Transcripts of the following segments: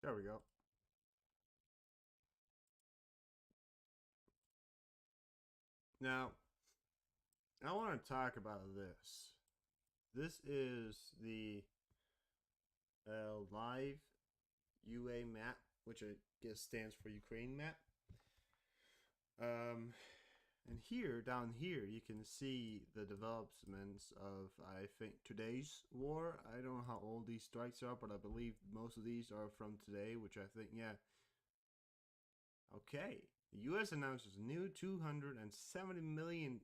There we go. Now, I want to talk about this. This is the live UA map, which I guess stands for Ukraine map. And here, down here, you can see the developments of, I think, today's war. I don't know how old these strikes are, but I believe most of these are from today, which I think, yeah. Okay. The U.S. announces new 270 million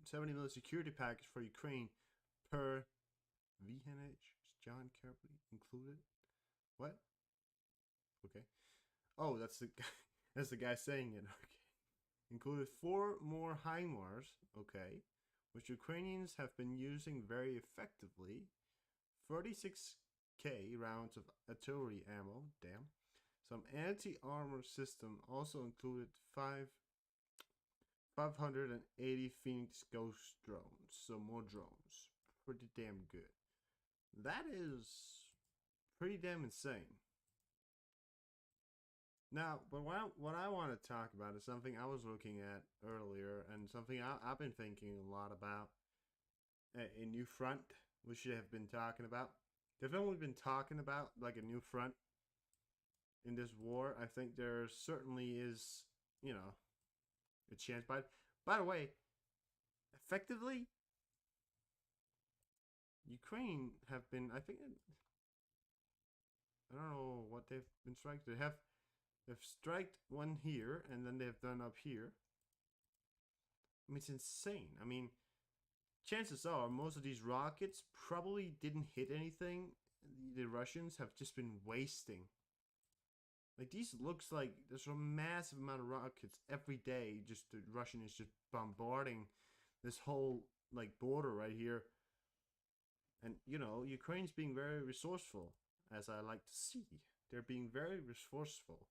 70 million security package for Ukraine per VNH. John Kirby included? What? Okay. Oh, that's the guy. That's the guy saying it. Okay. Included 4 more HIMARS. Okay. Which Ukrainians have been using very effectively. 36k rounds of artillery ammo. Damn. Some anti-armor system also included 580 Phoenix Ghost drones. So more drones. Pretty damn good. That is pretty damn insane. Now, but what I want to talk about is something I was looking at earlier, and something I've been thinking a lot about. A new front, we should have been talking about. They've only been talking about like a new front in this war. I think there certainly is, a chance. By the way, effectively, Ukraine have been. I think I don't know what they've been striking. They've striked one here, and then they've done up here. I mean, it's insane. I mean, chances are most of these rockets probably didn't hit anything. The Russians have just been wasting. Like, these looks like there's a massive amount of rockets every day. Just the Russian is just bombarding this whole like border right here. And Ukraine's being very resourceful, as I like to see. They're being very resourceful.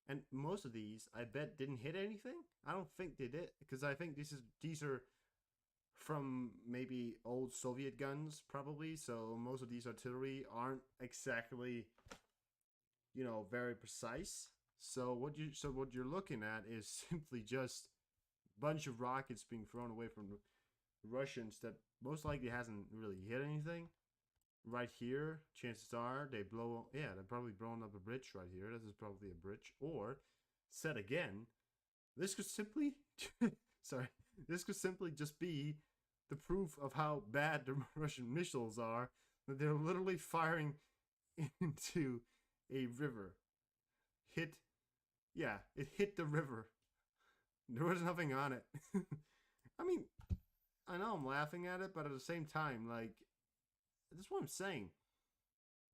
And most of these, I bet, didn't hit anything. I don't think they did, because I think these are from maybe old Soviet guns, probably. So most of these artillery aren't exactly, very precise. So what you're looking at is simply just a bunch of rockets being thrown away from the Russians that most likely hasn't really hit anything. Right here, chances are they blow. Yeah, they're probably blowing up a bridge right here. This is probably a bridge. Or, said again, this could simply, sorry, this could simply just be the proof of how bad the Russian missiles are. That they're literally firing into a river. It hit the river. There was nothing on it. I mean, I know I'm laughing at it, but at the same time, like, that's what I'm saying.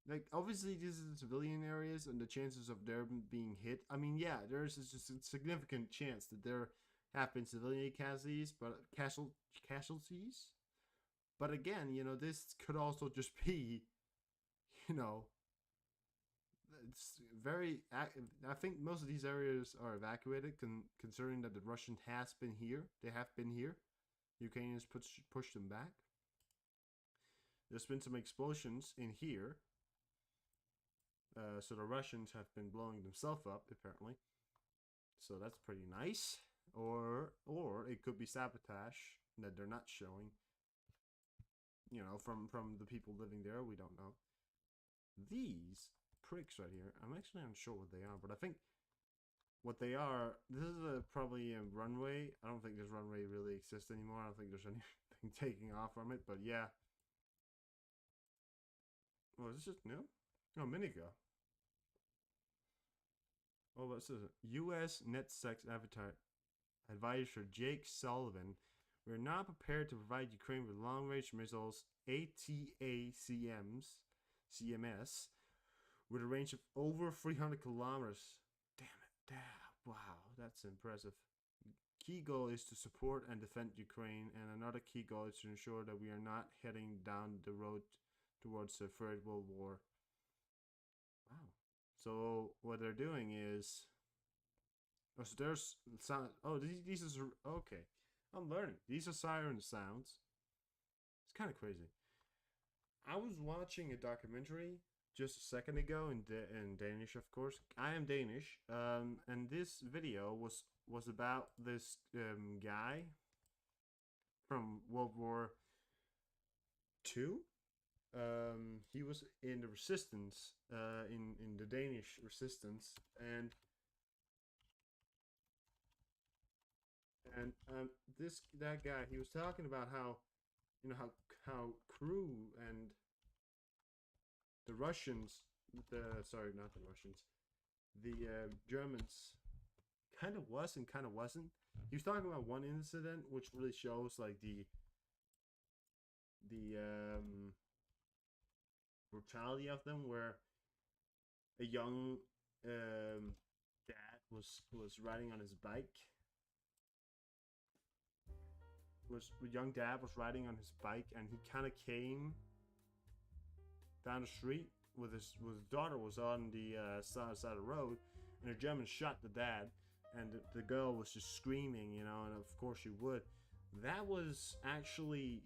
Like, obviously, these are the civilian areas, and the chances of them being hit. I mean, yeah, there's just a significant chance that there have been civilian casualties, but casualties. But again, this could also just be, you know, it's very. I think most of these areas are evacuated, considering that the Russian has been here. They have been here. Ukrainians pushed them back. There's been some explosions in here. So the Russians have been blowing themselves up, apparently. So that's pretty nice. Or it could be sabotage that they're not showing. From the people living there, we don't know. These pricks right here, I'm actually unsure what they are, but I think what they are, this is probably a runway. I don't think this runway really exists anymore. I don't think there's anything taking off from it, but yeah. Oh, is this just new? Oh, Minigo. Oh, what's this? U.S. NetSec advisor Jake Sullivan. We are not prepared to provide Ukraine with long-range missiles, ATACMS, CMS, with a range of over 300 kilometers. Damn it. Wow, that's impressive. Key goal is to support and defend Ukraine, and another key goal is to ensure that we are not heading down the road towards the Third World War. Wow. So what they're doing is, oh, so there's sound. Oh, these are okay. I'm learning. These are siren sounds. It's kind of crazy. I was watching a documentary just a second ago in Danish, of course. I am Danish, and this video was about this guy from World War II. He was in the resistance, in the Danish resistance, and that guy, he was talking about how, you know, how crew and the Russians, sorry, not the Russians, the Germans, kind of was and kind of wasn't. He was talking about one incident which really shows like the brutality of them, where a young dad was riding on his bike. A young dad was riding on his bike, and he kind of came down the street with his daughter was on the side of the road, and a German shot the dad, and the girl was just screaming, you know, and of course she would. That was actually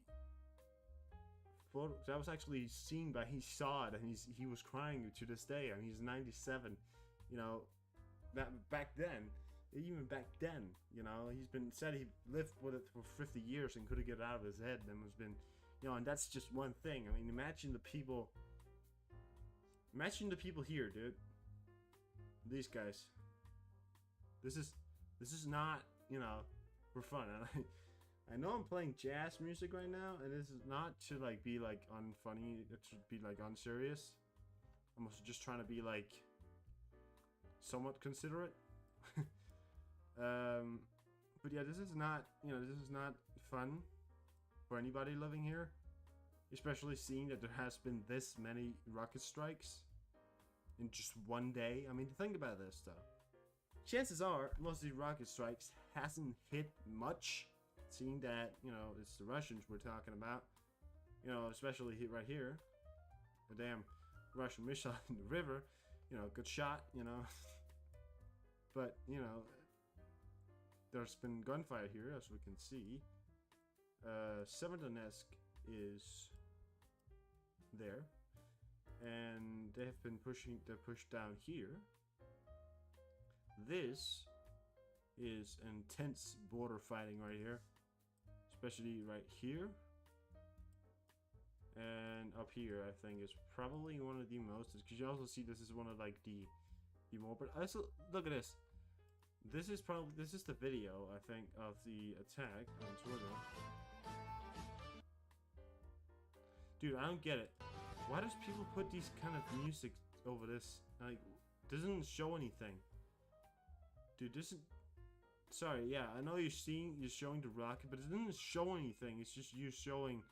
seen by, he saw it, and he was crying to this day, and he's 97, you know. That back then, even back then, you know, said he lived with it for 50 years and couldn't get it out of his head, and has been, you know, and that's just one thing. I mean, imagine the people here, dude. These guys. This is not, you know, for fun. And I know I'm playing jazz music right now, and this is not to like be like unfunny. It should be like unserious. I'm also just trying to be like somewhat considerate. But yeah, this is not, you know, this is not fun for anybody living here, especially seeing that there has been this many rocket strikes in just one day. I mean, think about this though. Chances are most of these rocket strikes hasn't hit much, seeing that, you know, it's the Russians we're talking about, you know, especially right here, the damn Russian missile in the river, you know, good shot, you know. But, you know, there's been gunfire here, as we can see. Severodonetsk is there, and they have been pushed down here. This is intense border fighting right here, especially right here, and up here. I think is probably one of the most, because you also see this is one of like the more. But also look at this. This is the video, I think, of the attack on Twitter. Dude, I don't get it. Why does people put these kind of music over this? Like, doesn't show anything. Dude, this is... Sorry, yeah, I know you're showing the rocket, but it doesn't show anything. It's just you showing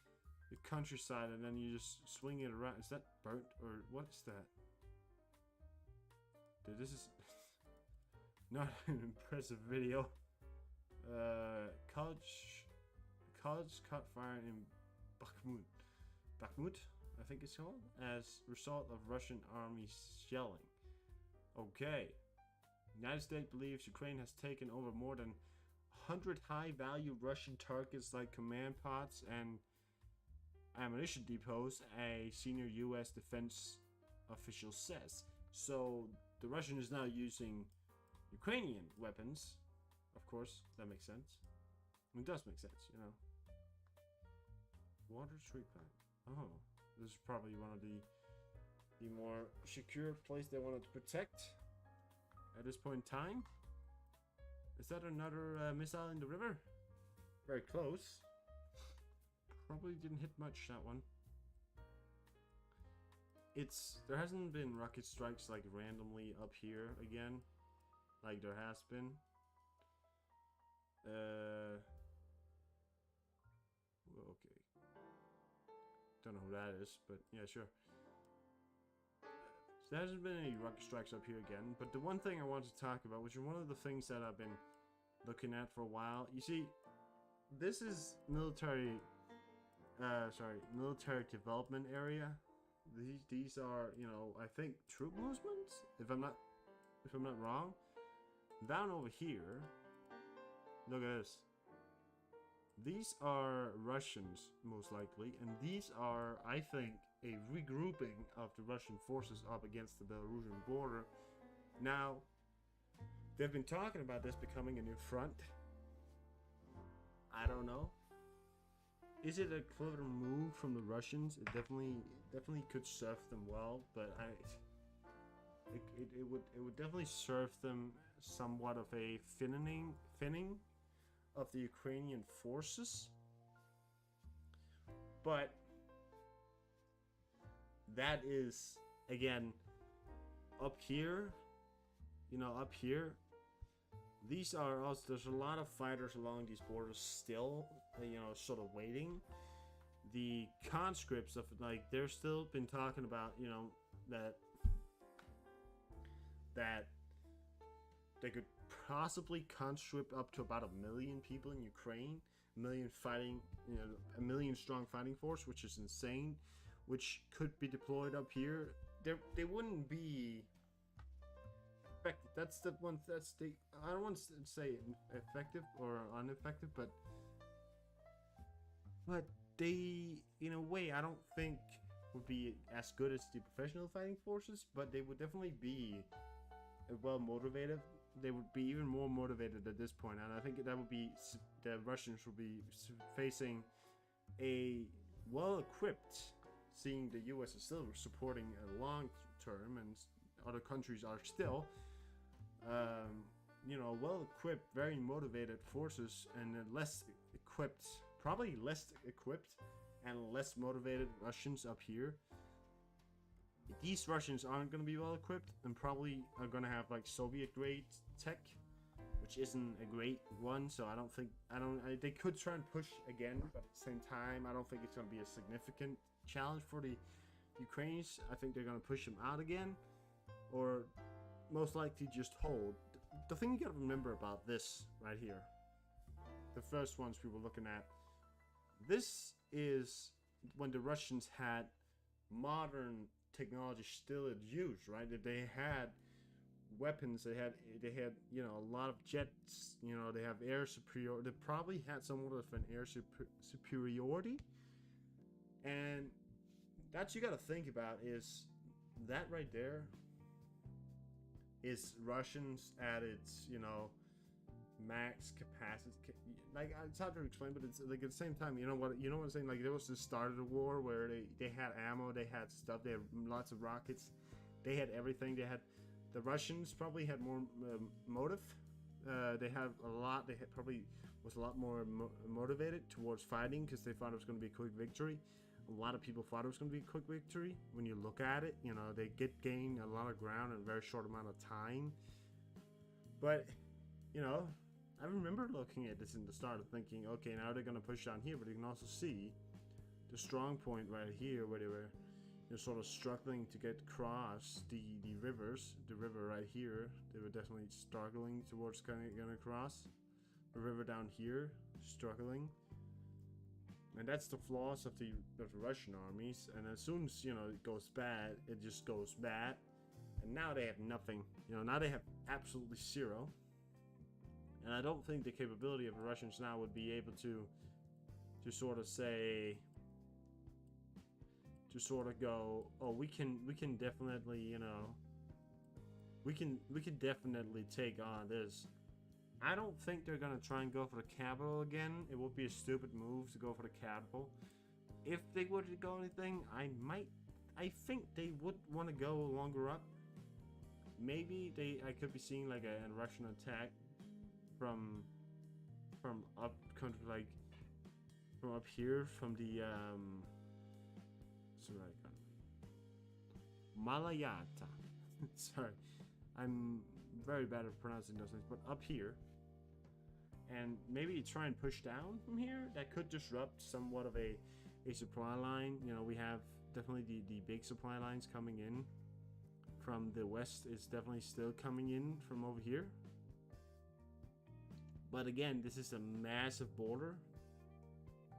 the countryside, and then you just swing it around. Is that burnt, or what is that? Dude, this is... not an impressive video. College caught fire in Bakhmut, I think it's called, as result of Russian army shelling. Okay. United States believes Ukraine has taken over more than 100 high-value Russian targets like command pods and ammunition depots, a senior U.S. defense official says. So the Russian is now using Ukrainian weapons. Of course, that makes sense. It does make sense, you know. Water treatment. Oh, this is probably one of the more secure place they wanted to protect at this point in time. Is that another missile in the river? Very close. Probably didn't hit much, that one. There hasn't been rocket strikes like randomly up here again, like there has been. Okay. Don't know who that is, but yeah, sure. So there hasn't been any rocket strikes up here again, but the one thing I wanted to talk about, which is one of the things that I've been looking at for a while. You see, this is military development area. These are, you know, I think troop movements, if I'm not wrong. Down over here, look at this. These are Russians, most likely, and these are, I think, a regrouping of the Russian forces up against the Belarusian border. Now, they've been talking about this becoming a new front. I don't know. Is it a clever move from the Russians? It definitely could serve them well, but it would definitely serve them somewhat of a thinning of the Ukrainian forces. But that is, again, up here, up here, these are also, there's a lot of fighters along these borders still, sort of waiting. The conscripts of, like, they're still been talking about, that they could possibly conscript up to about 1 million people in Ukraine, 1 million fighting, 1 million strong fighting force, which is insane, which could be deployed up here. They wouldn't be effective. That's the one. I don't want to say effective or ineffective, but they, in a way, I don't think would be as good as the professional fighting forces, but they would definitely be well motivated. They would be even more motivated at this point, and I think that would be, the Russians would be facing a well-equipped, seeing the U.S. is still supporting a long term, and other countries are still, well-equipped, very motivated forces, and probably less equipped and less motivated Russians up here. These Russians aren't going to be well equipped and probably are going to have like Soviet grade tech, which isn't a great one. So they could try and push again, but at the same time, I don't think it's going to be a significant challenge for the Ukrainians. I think they're going to push them out again, or most likely just hold. The thing you got to remember about this right here, the first ones we were looking at, this is when the Russians had modern technology still in use, right? That they had weapons, they had a lot of jets, they have air superiority. They probably had somewhat of an air superiority, and that you got to think about is that right there is Russians at its max capacity. Like, it's hard to explain, but it's like at the same time, you know what I'm saying? Like, there was the start of the war where they had ammo, they had stuff, they had lots of rockets, they had everything. The Russians probably had more motive. They have a lot. They probably was a lot more motivated towards fighting because they thought it was going to be a quick victory. A lot of people thought it was going to be a quick victory. When you look at it, they gain a lot of ground in a very short amount of time. But I remember looking at this in the start and thinking, okay, now they're going to push down here, but you can also see the strong point right here where they were sort of struggling to get across the rivers. The river right here, they were definitely struggling towards getting across. The river down here, struggling. And that's the flaws of the Russian armies. And as soon as, it goes bad, it just goes bad. And now they have nothing. Now they have absolutely zero. And I don't think the capability of the Russians now would be able to sort of say, to sort of go, oh, we can definitely, we can definitely take on this. I don't think they're gonna try and go for the capital again. It would be a stupid move to go for the capital. If they were to go anything, I think they would want to go longer up. Maybe I could be seeing like a Russian attack from up country, like from up here, from the Malayata. Sorry, I'm very bad at pronouncing those things, but up here, and maybe try and push down from here. That could disrupt somewhat of a supply line. We have definitely the big supply lines coming in from the west. Is definitely still coming in from over here. But again, this is a massive border.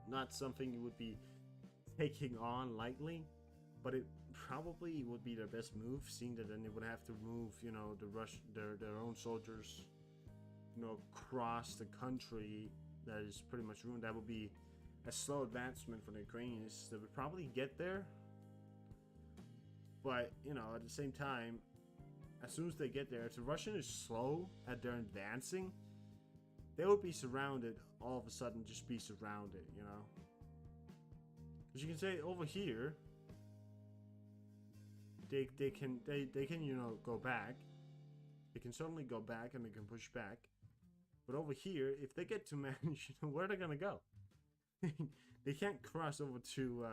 Not something you would be taking on lightly, but it probably would be their best move, seeing that then they would have to move, their own soldiers, across the country that is pretty much ruined. That would be a slow advancement for the Ukrainians. They would probably get there, But, you know, at the same time, as soon as they get there, if the Russian is slow at their advancing, they would be surrounded, all of a sudden just be surrounded, you know? As you can say, over here, they can, you know, go back. They can certainly go back and they can push back. But over here, if they get to manage, you know, where are they gonna go? They can't cross over to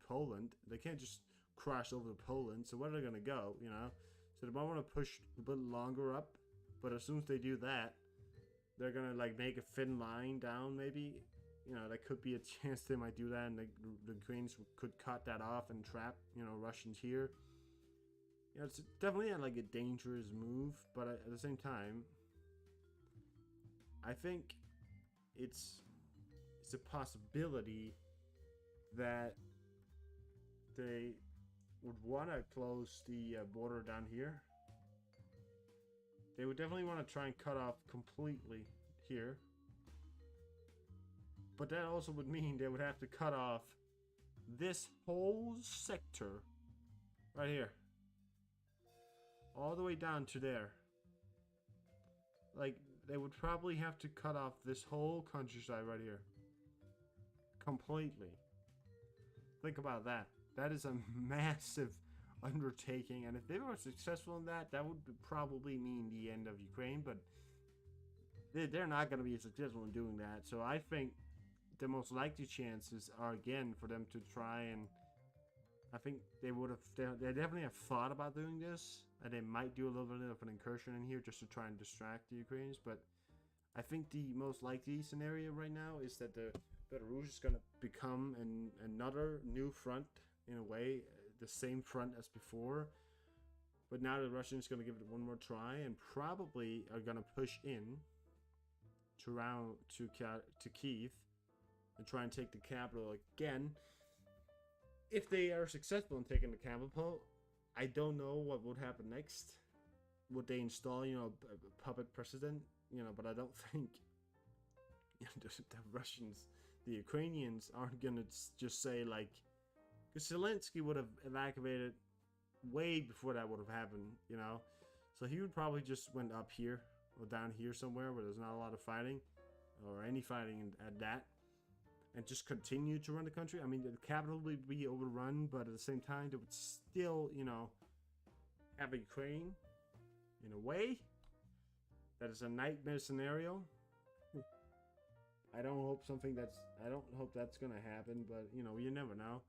Poland. They can't just cross over to Poland. So where are they gonna go? You know, so they might want to push a bit longer up. But as soon as they do that, they're gonna like make a thin line down. Maybe, you know, there could be a chance they might do that, and the Ukrainians could cut that off and trap, you know, Russians here. You know, it's definitely like a dangerous move, but at the same time, I think it's a possibility that they would want to close the border down here. They would definitely want to try and cut off completely here. But that also would mean they would have to cut off this whole sector right here. All the way down to there. Like, they would probably have to cut off this whole countryside right here. Completely. Think about that. That is a massive undertaking, and if they were successful in that, that would probably mean the end of Ukraine, but they're not going to be successful in doing that. So I think the most likely chances are, again, for them to try and, I think they definitely have thought about doing this, and they might do a little bit of an incursion in here just to try and distract the Ukrainians, but I think the most likely scenario right now is that the Belarus is going to become another new front, in a way, the same front as before, but now the Russians are going to give it one more try and probably are going to push in to Kyiv and try and take the capital again. If they are successful in taking the capital, I don't know what would happen next. Would they install, you know, a puppet president? You know, but I don't think, you know, the Russians, the Ukrainians aren't gonna just say like, because Zelensky would have evacuated way before that would have happened, you know. So he would probably just went up here or down here somewhere where there's not a lot of fighting or any fighting at that, and just continue to run the country. I mean, the capital would be overrun, but at the same time, they would still, you know, have a Ukraine in a way. That is a nightmare scenario. I don't hope that's gonna happen, but you know, you never know.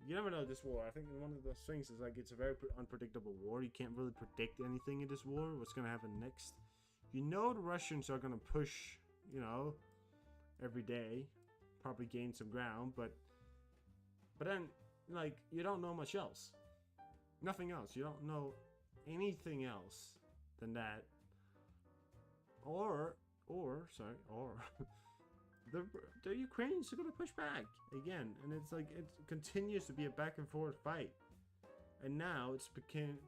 You never know this war. I think one of those things is like it's a very unpredictable war. You can't really predict anything in this war. What's gonna happen next? You know the Russians are gonna push, you know, every day, probably gain some ground, but then like you don't know much else. Nothing else. You don't know anything else than that. Or the Ukrainians are going to push back again, and it's like it continues to be a back and forth fight, and now it's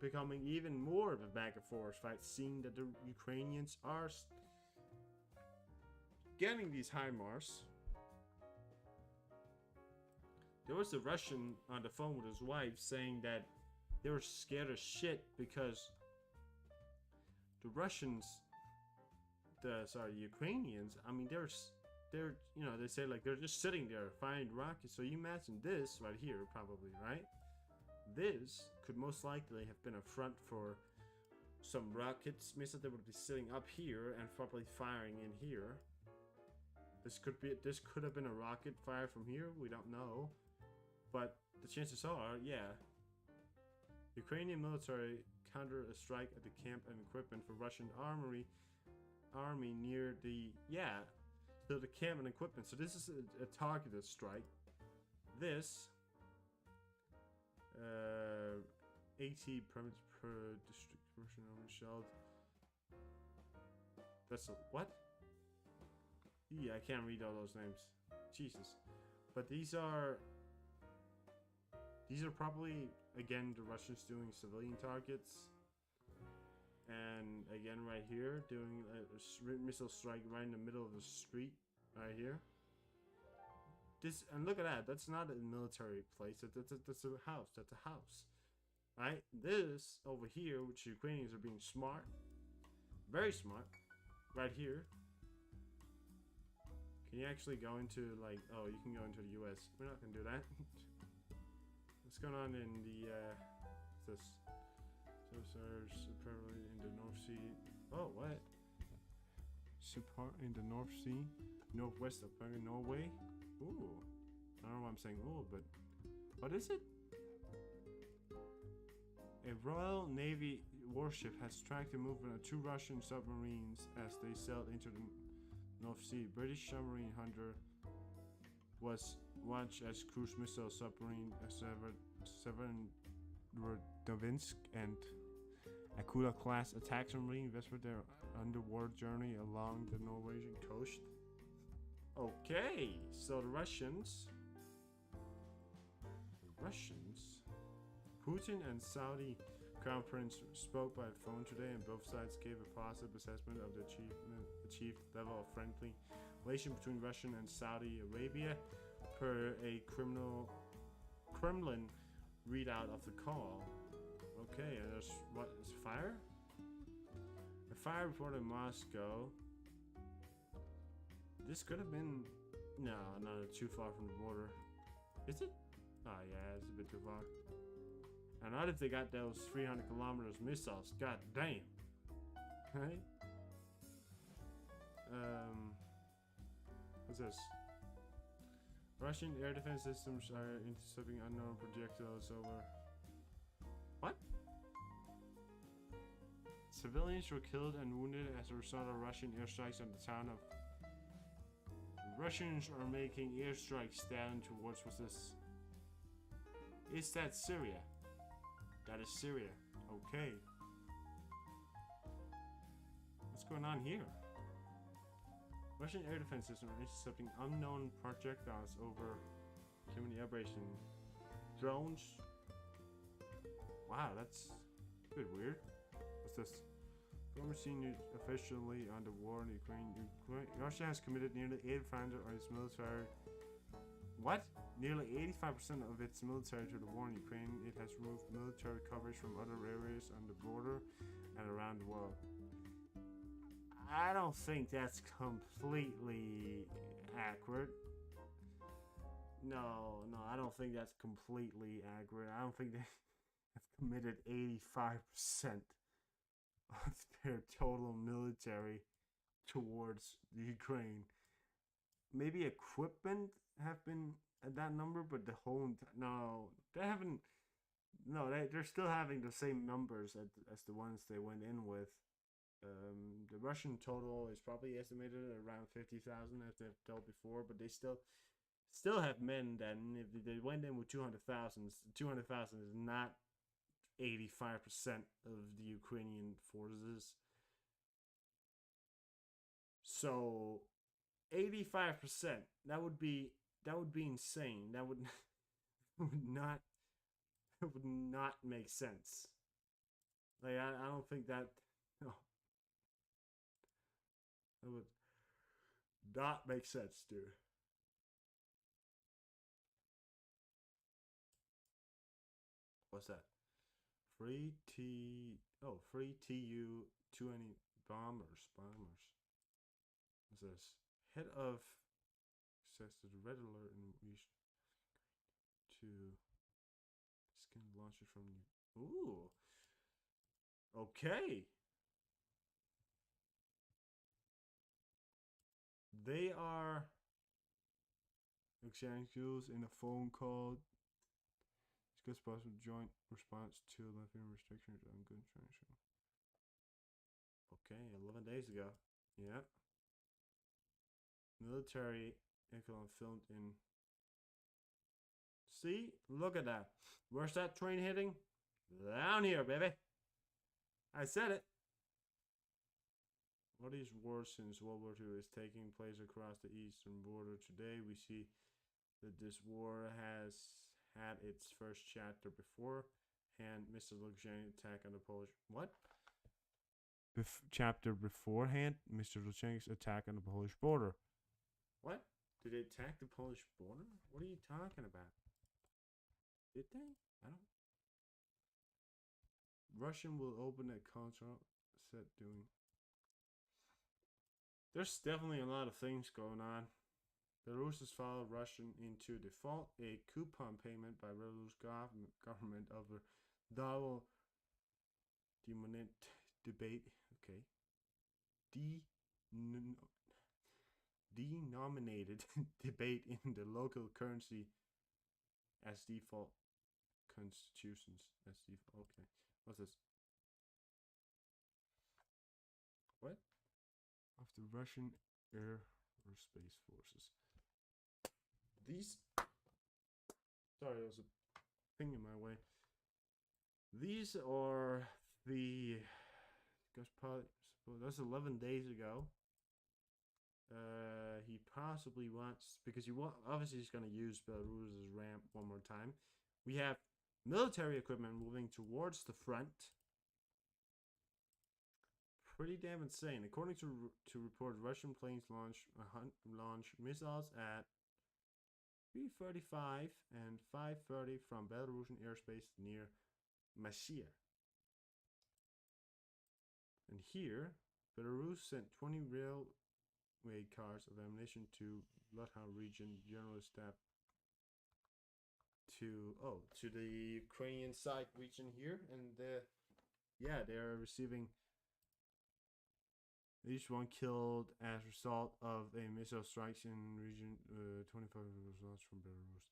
becoming even more of a back and forth fight, seeing that the Ukrainians are getting these HIMARS. There was a Russian on the phone with his wife saying that they were scared as shit because the Ukrainians, I mean, they're, you know, they say like they're just sitting there firing rockets. So you imagine this right here, probably, right? This could most likely have been a front for some rockets. Means that they would be sitting up here and probably firing in here. This could have been a rocket fire from here. We don't know, but the chances are, yeah. Ukrainian military counter a strike at the camp and equipment for Russian army near the the camp and equipment. So this is a targeted strike. This 80 permits per district Russian army shelled. That's a what? Yeah, I can't read all those names. Jesus. But these are probably, again, the Russians doing civilian targets. And again, right here, doing a missile strike right in the middle of the street, right here. this, and look at that. That's not a military place. That's a house. That's a house. Right? This over here, which Ukrainians are being smart, very smart, right here. Can you actually go into, like, oh, you can go into the US. We're not gonna do that. What's going on in the, what's this? Subsars apparently in the North Sea. Oh, what? Support in the North Sea? Northwest of Norway? Ooh. I don't know why I'm saying ooh, but what is it? A Royal Navy warship has tracked the movement of 2 Russian submarines as they sailed into the North Sea. British submarine hunter was watched as cruise missile submarine Severodvinsk and Akula class attack submarine whispered their underwater journey along the Norwegian coast. Okay, so the Russians. Putin and Saudi Crown Prince spoke by phone today, and both sides gave a positive assessment of the achieved level of friendly relation between Russia and Saudi Arabia, per a Kremlin readout of the call. Okay, and there's what is fire? A fire report in Moscow. This could have been not too far from the border. Is it? Oh yeah, it's a bit too far. And not if they got those 300 kilometers missiles. God damn. Right? What's this? Russian air defense systems are intercepting unknown projectiles over. What? Civilians were killed and wounded as a result of Russian airstrikes on the town of. The Russians are making airstrikes down towards what's this? Is that Syria? That is Syria. Okay. What's going on here? Russian air defense system are intercepting unknown projectiles over Germany operation. Drones. Wow, that's a bit weird. What's this? Former senior officially on the war in Ukraine. Russia has committed nearly 85% of its military. What? Nearly 85% of its military to the war in Ukraine. It has removed military coverage from other areas on the border and around the world. I don't think that's completely accurate. No, I don't think that's completely accurate. I don't think they have committed 85% of their total military towards the Ukraine. Maybe equipment have been at that number, but the whole they haven't. No, they're still having the same numbers as the ones they went in with. The Russian total is probably estimated at around 50,000, as they've told before, but they still have men that if they went in with 200,000, 200,000 is not 85% of the Ukrainian forces. So 85%, that would be insane. That would not make sense. Like I don't think that no. That would not make sense, dude. What's that? Free Tu-20 bombers. What's this? Head of access to the red alert and we to skin launcher from you. Ooh. Okay. They are examples in a phone call. Discuss possible joint response to Latvian restrictions on gun transfer. Okay, 11 days ago. Yeah. Military equivalent filmed in. See? Look at that. Where's that train hitting? Down here, baby. I said it. What is war since World War II is taking place across the eastern border today? We see that this war has had its first chapter beforehand. Mr. Lukashenko attack on the Polish. What? Chapter beforehand, Mr. Lukashenko's attack on the Polish border. What? Did they attack the Polish border? What are you talking about? Did they? I don't. Russian will open a console set doing. There's definitely a lot of things going on. Belarus has followed Russian into default. A coupon payment by Belarus government over double debate. Okay. Denominated debate in the local currency as default constitutions. As default. Okay. What's this? What? Of the Russian air or space forces. These. Sorry, there was a thing in my way. These are the. That's 11 days ago. He possibly wants, because obviously he's going to use Belarus's ramp one more time. We have military equipment moving towards the front. Pretty damn insane. According to report, Russian planes launch missiles at 3:35 and 5:30 from Belarusian airspace near Mashir. And here, Belarus sent 20 railway cars of ammunition to Lutha region General Staff to the Ukrainian side region here, and they're receiving. Each one killed as a result of a missile strikes in region. 25 results from Belarus.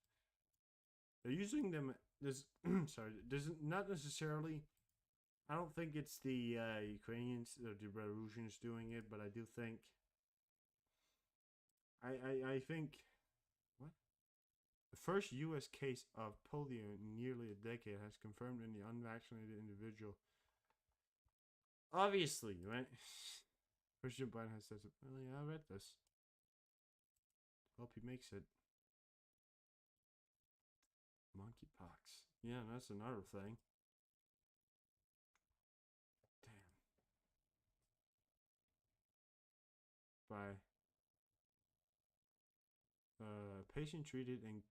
They're using them. There's not necessarily. I don't think it's the Ukrainians or the Belarusians doing it, but I do think. I think. What? The first U.S. case of polio in nearly a decade has confirmed in the unvaccinated individual. Obviously, right? President Biden has said, well, yeah, I read this. Hope he makes it. Monkeypox. Yeah, that's another thing. Damn. By patient treated in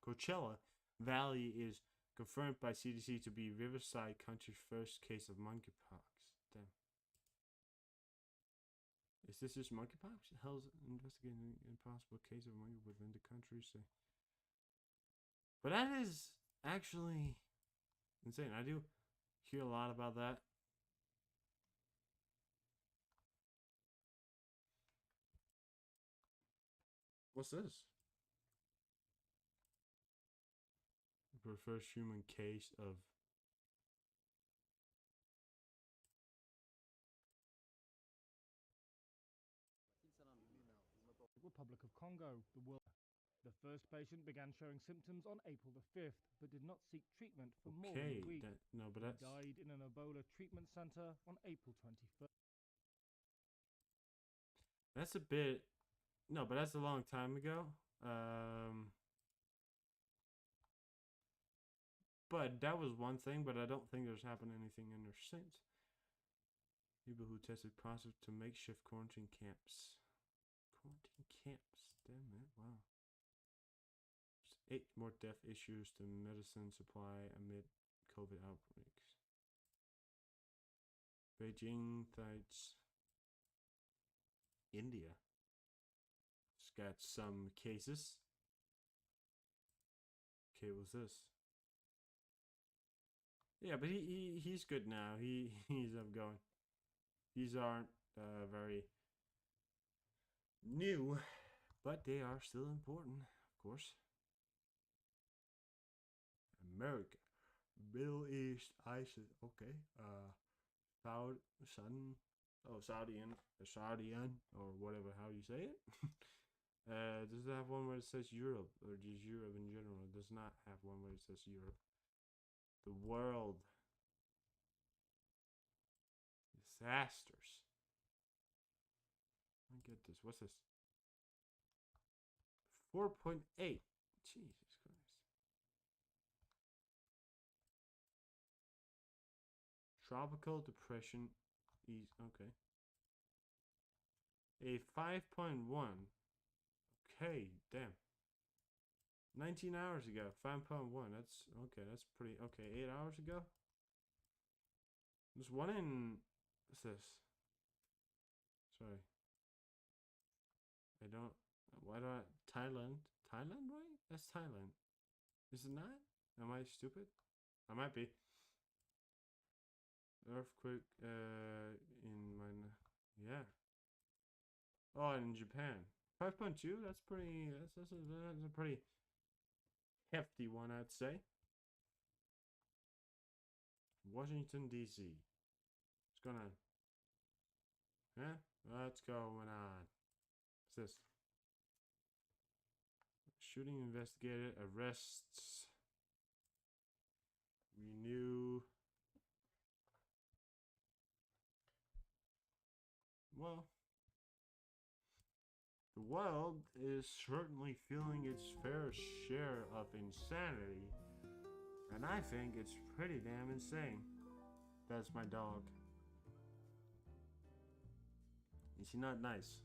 Coachella Valley is confirmed by CDC to be Riverside country's first case of monkeypox. Damn. Is this just monkeypox? Hell's investigating an impossible case of monkey within the country. So. But that is actually insane. I do hear a lot about that. What's this? The first human case of Republic of Congo, the world. The first patient began showing symptoms on April the 5th, but did not seek treatment for more than a week. But that's... He died in an Ebola treatment center on April 21st. That's a bit... No, but that's a long time ago. But that was one thing, but I don't think there's happened anything in there since. People who tested positive to makeshift quarantine camps. Quarantine camps. Damn it, wow. There's 8 more death issues to medicine supply amid COVID outbreaks. Beijing cites India. It's got some cases. Okay, what's this? Yeah, but he's good now. He's going. These aren't very new, but they are still important, of course. America, Middle East, ISIS. Okay. Saudian, or whatever how you say it. Does it have one where it says Europe, or just Europe in general? It does not have one where it says Europe. The world. Disasters. I get this. What's this? 4.8. Jesus Christ. Tropical depression is okay. A 5.1 Hey, damn. 19 hours ago. 5.1. That's okay. That's pretty okay. 8 hours ago. There's one in. What's this? Sorry. I don't. Why do I. Thailand? Thailand, right? That's Thailand. Is it not? Am I stupid? I might be. Earthquake in my. Yeah. Oh, in Japan. 5.2? That's pretty. That's a pretty hefty one, I'd say. Washington, D.C. What's going on? Huh? What's going on? What's this? Shooting investigated. Arrests. Renew. Well, the world is certainly feeling its fair share of insanity. And I think it's pretty damn insane. That's my dog. Is he not nice?